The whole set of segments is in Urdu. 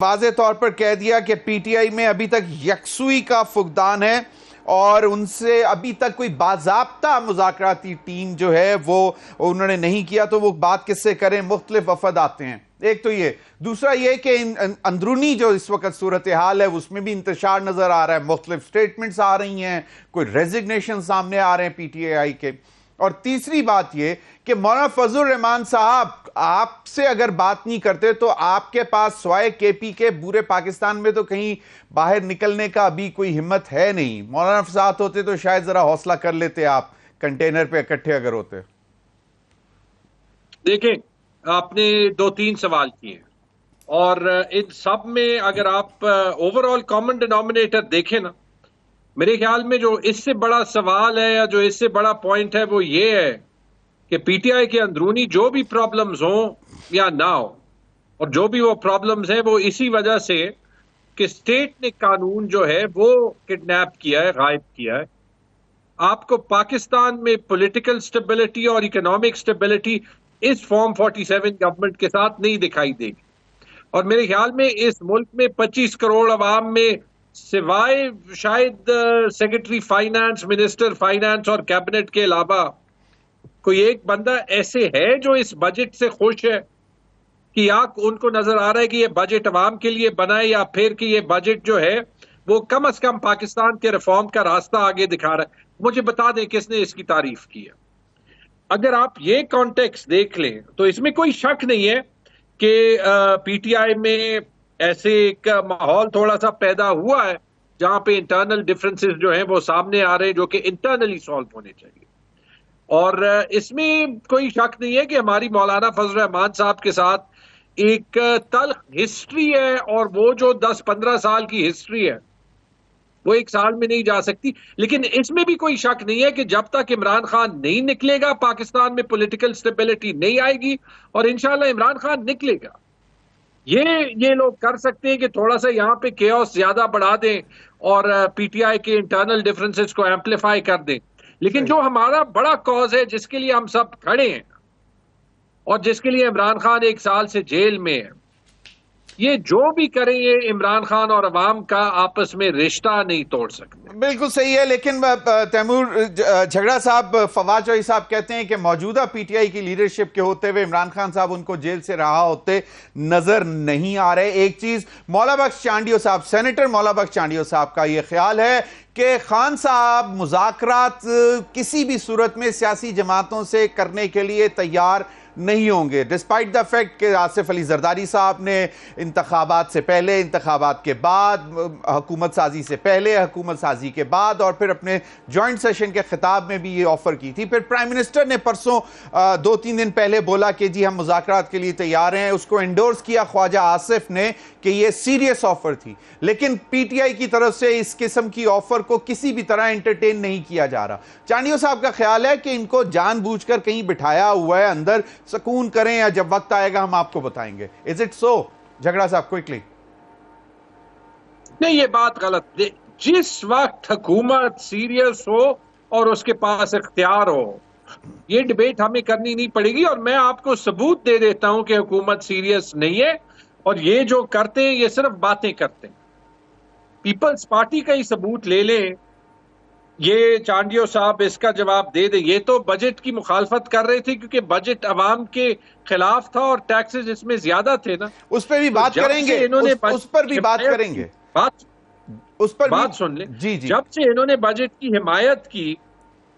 واضح طور پر کہہ دیا کہ پی ٹی آئی میں ابھی تک یکسوئی کا فقدان ہے اور ان سے ابھی تک کوئی باضابطہ مذاکراتی ٹیم جو ہے وہ انہوں نے نہیں کیا، تو وہ بات کس سے کریں؟ مختلف وفد آتے ہیں، ایک تو یہ، دوسرا یہ کہ اندرونی جو اس وقت صورتحال ہے اس میں بھی انتشار نظر آ رہا ہے، مختلف سٹیٹمنٹس آ رہی ہیں، کوئی ریزگنیشن سامنے آ رہے ہیں پی ٹی آئی کے، اور تیسری بات یہ کہ مولانا فضل الرحمان صاحب آپ سے اگر بات نہیں کرتے تو آپ کے پاس سوائے کے پی کے پورے پاکستان میں تو کہیں باہر نکلنے کا ابھی کوئی ہمت ہے نہیں۔ مولانا ساتھ ہوتے تو شاید ذرا حوصلہ کر لیتے، آپ کنٹینر پہ اکٹھے اگر ہوتے۔ دیکھیں، آپ نے 2-3 سوال کیے اور ان سب میں اگر آپ اوور آل کامن ڈینومینیٹر دیکھیں نا، میرے خیال میں جو اس سے بڑا سوال ہے یا جو اس سے بڑا پوائنٹ ہے وہ یہ ہے کہ پی ٹی آئی کے اندرونی جو بھی پرابلمز ہوں یا نہ ہو، اور جو بھی وہ پرابلمز ہیں وہ اسی وجہ سے کہ اسٹیٹ نے قانون جو ہے وہ کڈنیپ کیا ہے، غائب کیا ہے۔ آپ کو پاکستان میں پولیٹیکل سٹیبلٹی اور اکنامک سٹیبلٹی اس فارم 47 گورنمنٹ کے ساتھ نہیں دکھائی دے گی، اور میرے خیال میں اس ملک میں 25 کروڑ عوام میں سوائے شاید سیکرٹری فائنانس، منسٹر فائنانس اور کیبنٹ کے علاوہ کوئی ایک بندہ ایسے ہے جو اس بجٹ سے خوش ہے کہ یا ان کو نظر آ رہا ہے کہ یہ بجٹ عوام کے لیے بنا ہے، یا پھر کہ یہ بجٹ جو ہے وہ کم از کم پاکستان کے ریفارم کا راستہ آگے دکھا رہا ہے۔ مجھے بتا دیں کس نے اس کی تعریف کی ہے۔ اگر آپ یہ کانٹیکسٹ دیکھ لیں تو اس میں کوئی شک نہیں ہے کہ پی ٹی آئی میں ایسے ایک ماحول تھوڑا سا پیدا ہوا ہے جہاں پہ انٹرنل ڈفرنسز جو ہیں وہ سامنے آ رہے ہیں، جو کہ انٹرنلی سالو ہونے چاہیے، اور اس میں کوئی شک نہیں ہے کہ ہماری مولانا فضل الرحمان صاحب کے ساتھ ایک تلخ ہسٹری ہے، اور وہ جو 10-15 سال کی ہسٹری ہے وہ ایک سال میں نہیں جا سکتی۔ لیکن اس میں بھی کوئی شک نہیں ہے کہ جب تک عمران خان نہیں نکلے گا پاکستان میں پولیٹیکل سٹیبلٹی نہیں آئے گی، اور انشاءاللہ عمران خان نکلے گا۔ یہ لوگ کر سکتے ہیں کہ تھوڑا سا یہاں پہ کیوس زیادہ بڑھا دیں اور پی ٹی آئی کے انٹرنل ڈفرنسز کو ایمپلیفائی کر دیں، لیکن جو ہمارا بڑا کاز ہے جس کے لیے ہم سب کھڑے ہیں اور جس کے لیے عمران خان 1 سال سے جیل میں ہے، یہ جو بھی کریں یہ عمران خان اور عوام کا آپس میں رشتہ نہیں توڑ سکتے۔ بالکل صحیح ہے، لیکن تیمور جھگڑا صاحب، فواد چوہدری صاحب کہتے ہیں کہ موجودہ پی ٹی آئی کی لیڈرشپ کے ہوتے ہوئے عمران خان صاحب ان کو جیل سے رہا ہوتے نظر نہیں آ رہے۔ ایک چیز مولا بخش چانڈیو صاحب، سینیٹر مولا بخش چانڈیو صاحب کا یہ خیال ہے کہ خان صاحب مذاکرات کسی بھی صورت میں سیاسی جماعتوں سے کرنے کے لیے تیار نہیں ہوں گے، ڈسپائٹ دا فیکٹ کہ آصف علی زرداری صاحب نے انتخابات سے پہلے، انتخابات کے بعد، حکومت سازی سے پہلے، حکومت سازی کے بعد، اور پھر اپنے جوائنٹ سیشن کے خطاب میں بھی یہ آفر کی تھی۔ پھر پرائم منسٹر نے پرسوں 2-3 دن پہلے بولا کہ جی ہم مذاکرات کے لیے تیار ہیں، اس کو انڈورس کیا خواجہ آصف نے کہ یہ سیریس آفر تھی، لیکن پی ٹی آئی کی طرف سے اس قسم کی آفر کو کسی بھی طرح انٹرٹین نہیں کیا جا رہا۔ چانڈیو صاحب کا خیال ہے کہ ان کو جان بوجھ کر کہیں بٹھایا ہوا ہے اندر، سکون کریں یا جب وقت آئے گا ہم آپ کو بتائیں گے۔ Is it so? جھگڑا صاحب کوئکلی۔ نہیں، یہ بات غلط۔ جس وقت حکومت سیریس ہو اور اس کے پاس اختیار ہو، یہ ڈیبیٹ ہمیں کرنی نہیں پڑے گی، اور میں آپ کو ثبوت دے دیتا ہوں کہ حکومت سیریس نہیں ہے، اور یہ جو کرتے ہیں یہ صرف باتیں کرتے ہیں۔ پیپلز پارٹی کا ہی ثبوت لے لیں، یہ چانڈیو صاحب اس کا جواب دے دیں۔ یہ تو بجٹ کی مخالفت کر رہے تھے کیونکہ بجٹ عوام کے خلاف تھا اور ٹیکسز اس میں زیادہ تھے نا، اس پہ بھی بات کریں گے، اس پر بھی بات کریں گے، اس پر بات سن لیں۔ جی جب سے انہوں نے بجٹ کی حمایت کی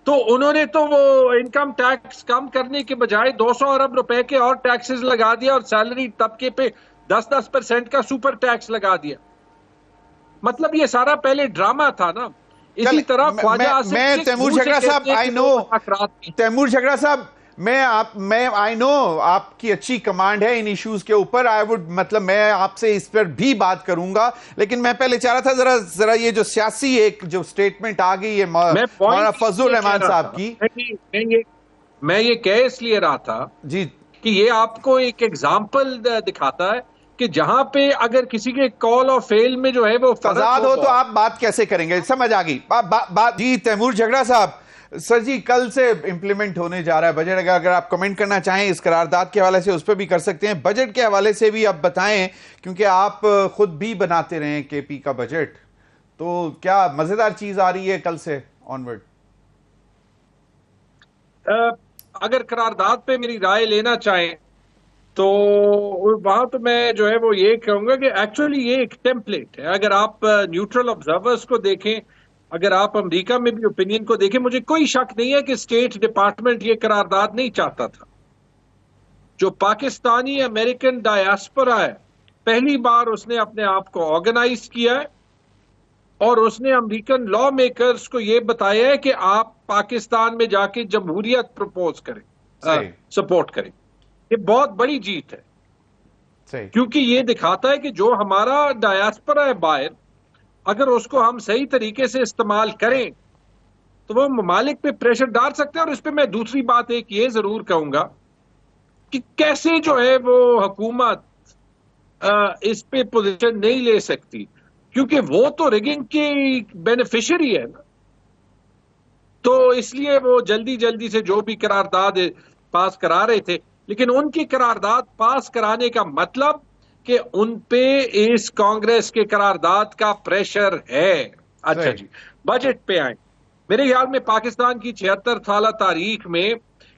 تو انہوں نے تو وہ انکم ٹیکس کم کرنے کے بجائے 200 ارب روپے کے اور ٹیکسز لگا دیا، اور سیلری طبقے پہ 10% کا سپر ٹیکس لگا دیا۔ مطلب یہ سارا پہلے ڈرامہ تھا نا۔ اسی طرح خواجہ آصف میں تیمور جھگڑا صاحب تیمور جھگڑا صاحب میں آئی نو آپ کی اچھی کمانڈ ہے ان ایشوز کے اوپر، مطلب میں آپ سے اس پر بھی بات کروں گا، لیکن میں پہلے چاہ رہا تھا ذرا یہ جو سیاسی ایک جو سٹیٹمنٹ آ گئی ہے مولانا فضل الرحمان صاحب کی، میں یہ کہہ اس لیے رہا تھا جی کہ یہ آپ کو ایک ایگزامپل دکھاتا ہے کہ جہاں پہ اگر کسی کے کال اور فیل میں جو ہے وہ تضاد ہو تو آپ بات کیسے کریں گے، سمجھ آ گئی۔ جی تیمور جھگڑا صاحب، سر جی کل سے امپلیمنٹ ہونے جا رہا ہے بجٹ، اگر آپ کمنٹ کرنا چاہیں اس قرارداد کے حوالے سے اس پہ بھی کر سکتے ہیں، بجٹ کے حوالے سے بھی آپ بتائیں کیونکہ آپ خود بھی بناتے رہے ہیں کے پی کا بجٹ، تو کیا مزیدار چیز آ رہی ہے کل سے آنورڈ؟ اگر قرارداد پہ میری رائے لینا چاہیں تو وہاں تو میں جو ہے وہ یہ کہوں گا کہ ایکچولی یہ ایک ٹیمپلیٹ ہے. اگر آپ نیوٹرل آبزرورز کو دیکھیں، اگر آپ امریکہ میں بھی اوپینین کو دیکھیں، مجھے کوئی شک نہیں ہے کہ اسٹیٹ ڈپارٹمنٹ یہ قرارداد نہیں چاہتا تھا. جو پاکستانی امریکن ڈائاسپورا ہے، پہلی بار اس نے اپنے آپ کو آرگنائز کیا ہے اور اس نے امریکن لا میکرز کو یہ بتایا ہے کہ آپ پاکستان میں جا کے جمہوریت پروپوز کریں، سپورٹ کریں. یہ بہت بڑی جیت ہے کیونکہ یہ دکھاتا ہے کہ جو ہمارا ڈائاسپورا ہے باہر، اگر اس کو ہم صحیح طریقے سے استعمال کریں تو وہ ممالک پہ پریشر ڈال سکتے ہیں. اور اس پہ میں دوسری بات ایک یہ ضرور کہوں گا کہ کیسے جو ہے وہ حکومت اس پہ پوزیشن نہیں لے سکتی، کیونکہ وہ تو ریگنگ کی بینیفیشری ہے نا. تو اس لیے وہ جلدی سے جو بھی قرارداد پاس کرا رہے تھے، لیکن ان کی قرارداد پاس کرانے کا مطلب کہ ان پہ اس کانگریس کے قرارداد کا پریشر ہے. اچھا جی، بجٹ پہ آئیں. میرے خیال میں پاکستان کی 76 سالہ تاریخ میں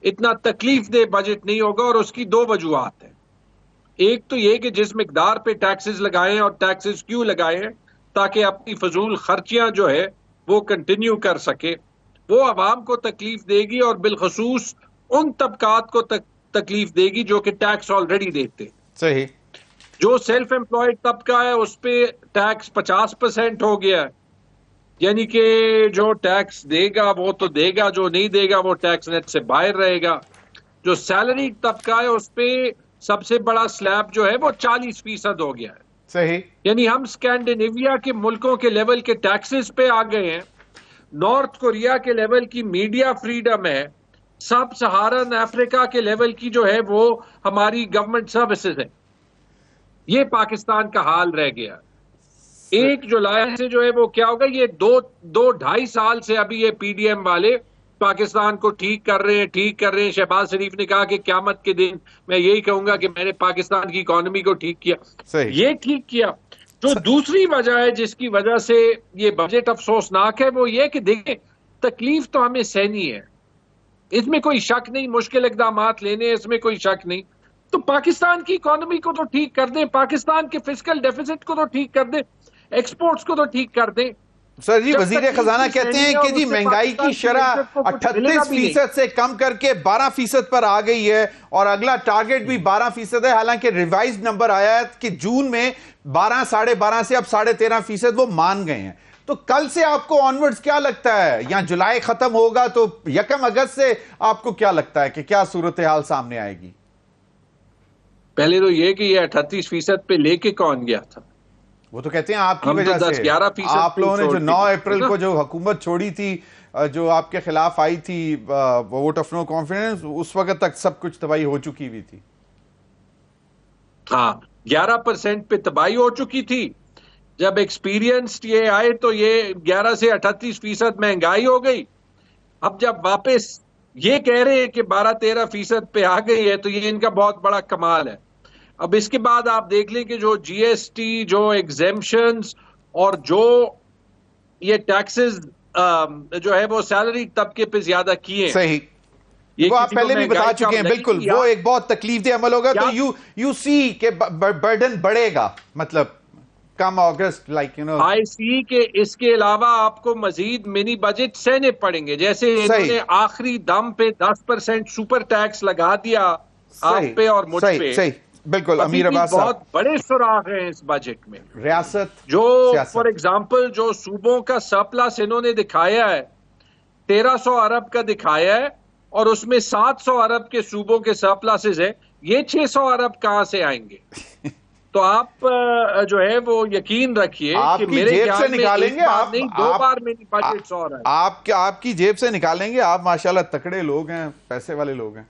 اتنا تکلیف دہ بجٹ نہیں ہوگا، اور اس کی دو وجوہات ہیں. ایک تو یہ کہ جس مقدار پہ ٹیکسز لگائیں، اور ٹیکسز کیوں لگائیں، تاکہ اپنی فضول خرچیاں جو ہے وہ کنٹینیو کر سکے. وہ عوام کو تکلیف دے گی اور بالخصوص ان طبقات کو تکلیف دے گی جو کہ ٹیکس آلریڈی دیتے. صحیح. جو سیلف امپلائڈ طبقہ ہے اس پہ ٹیکس 50% ہو گیا ہے، یعنی کہ جو ٹیکس دے گا وہ تو دے گا، جو نہیں دے گا وہ ٹیکس نیٹ سے باہر رہے گا. جو سیلری طبقہ ہے اس پہ سب سے بڑا سلیب جو ہے وہ 40% ہو گیا ہے. صحیح. یعنی ہم اسکینڈینیویا کے ملکوں کے لیول کے ٹیکسز پہ آ گئے ہیں. نارتھ کوریا کے لیول کی میڈیا فریڈم ہے، سب سہارن افریقہ کے لیول کی جو ہے وہ ہماری گورنمنٹ سروسز ہے. یہ پاکستان کا حال رہ گیا. 1 جولائی سے جو ہے وہ کیا ہوگا، یہ دو ڈھائی سال سے ابھی یہ پی ڈی ایم والے پاکستان کو ٹھیک کر رہے ہیں. شہباز شریف نے کہا کہ قیامت کے دن میں یہی کہوں گا کہ میں نے پاکستان کی اکانومی کو ٹھیک کیا. یہ ٹھیک کیا. جو دوسری وجہ ہے جس کی وجہ سے یہ بجٹ افسوسناک ہے، وہ یہ کہ دیکھیں تکلیف تو ہمیں سہنی ہے، اس میں کوئی شک نہیں، مشکل اقدامات لینے اس میں کوئی شک نہیں. تو پاکستان کی اکانومی کو تو ٹھیک کر دیں، پاکستان کے فسکل ڈیفیسٹ کو تو ٹھیک کر دیں، ایکسپورٹس کو تو ٹھیک کر دیں. سر جی وزیر خزانہ کہتے ہیں کہ جی مہنگائی کی شرح 38% سے کم کر کے 12% پر آ گئی ہے، اور اگلا ٹارگٹ بھی 12% ہے. حالانکہ ریوائز نمبر آیا ہے کہ جون میں 12 ساڑھے 12 سے اب 13.5% وہ مان گئے ہیں. تو کل سے آپ کو آنورڈز کیا لگتا ہے، یا جولائی ختم ہوگا تو 1 اگست سے آپ کو کیا لگتا ہے کہ کیا صورتحال سامنے آئے گی؟ پہلے تو یہ کہ یہ 38% پہ لے کے کون گیا تھا؟ وہ تو کہتے ہیں آپ کی وجہ سے. آپ لوگوں نے جو 9 اپریل کو جو حکومت چھوڑی تھی، جو آپ کے خلاف آئی تھی ووٹ آف نو کانفیڈنس، اس وقت تک سب کچھ تباہی ہو چکی ہوئی تھی. ہاں 11% پہ تباہی ہو چکی تھی. جب ایکسپیرینس یہ آئے تو یہ 11 سے 38% مہنگائی ہو گئی. اب جب واپس یہ کہہ رہے ہیں کہ 12-13% پہ آ گئی ہے تو یہ ان کا بہت بڑا کمال ہے. اب اس کے بعد آپ دیکھ لیں کہ جو جی ایس ٹی، جو ایگزیمپشنز اور جو یہ ٹیکسز جو ہے وہ سیلری طبقے پہ زیادہ کیے ہیں. صحیح. وہ آپ پہلے بھی بتا چکے ہیں، بالکل وہ ایک بہت تکلیف دہ عمل ہوگا. تو یو سی کہ برڈن بڑھے گا، مطلب کم اگست لائک یو نو. آئی سی کہ اس کے علاوہ آپ کو مزید منی بجٹ سہنے پڑیں گے. جیسے انہوں نے آخری دم پہ 10% سپر ٹیکس لگا دیا آپ پہ اور مجھ پہ. صحیح بالکل. امیر عباس صاحب، بہت بڑے سراغ ہیں اس بجٹ میں. ریاست جو فار ایگزامپل جو صوبوں کا سرپلس انہوں نے دکھایا ہے 1300 ارب کا دکھایا ہے، اور اس میں 700 ارب کے صوبوں کے سرپلسز ہیں. یہ 600 ارب کہاں سے آئیں گے؟ تو آپ جو ہے وہ یقین رکھیے کہ میرے خیال میں ایک بار نہیں 2 بار منی بجٹس اور ہیں. آپ کی جیب سے نکالیں گے. آپ ماشاءاللہ تکڑے لوگ ہیں، پیسے والے لوگ ہیں.